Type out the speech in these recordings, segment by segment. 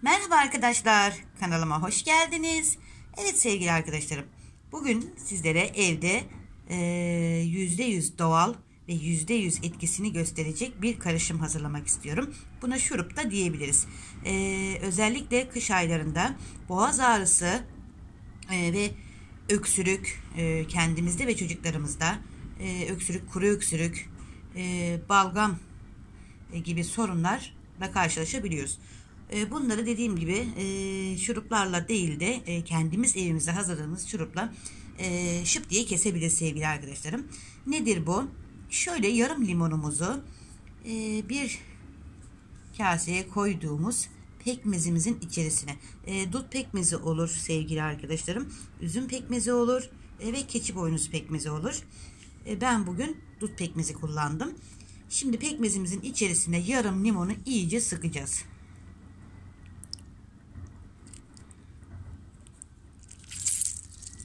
Merhaba arkadaşlar, kanalıma hoş geldiniz. Evet sevgili arkadaşlarım, bugün sizlere evde %100 doğal ve %100 etkisini gösterecek bir karışım hazırlamak istiyorum. Buna şurup da diyebiliriz. Özellikle kış aylarında boğaz ağrısı ve öksürük, kendimizde ve çocuklarımızda öksürük, kuru öksürük, balgam gibi sorunlarla karşılaşabiliyoruz. Bunları dediğim gibi şuruplarla değil de kendimiz evimizde hazırladığımız şurupla şıp diye kesebiliriz sevgili arkadaşlarım. Nedir bu? Şöyle yarım limonumuzu bir kaseye koyduğumuz pekmezimizin içerisine, dut pekmezi olur sevgili arkadaşlarım, üzüm pekmezi olur ve keçi boynuzu pekmezi olur. Ben bugün dut pekmezi kullandım. Şimdi pekmezimizin içerisine yarım limonu iyice sıkacağız.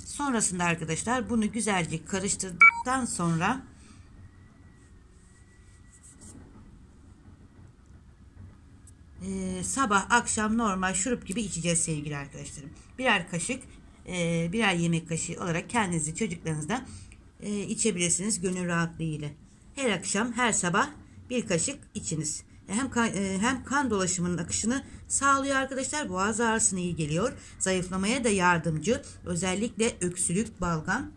Sonrasında arkadaşlar bunu güzelce karıştırdıktan sonra sabah akşam normal şurup gibi içeceğiz sevgili arkadaşlarım. Birer kaşık, birer yemek kaşığı olarak kendinizi çocuklarınızda içebilirsiniz gönül rahatlığıyla. Her akşam her sabah bir kaşık içiniz. Hem kan dolaşımının akışını sağlıyor arkadaşlar. Boğaz ağrısına iyi geliyor. Zayıflamaya da yardımcı. Özellikle öksürük, balgam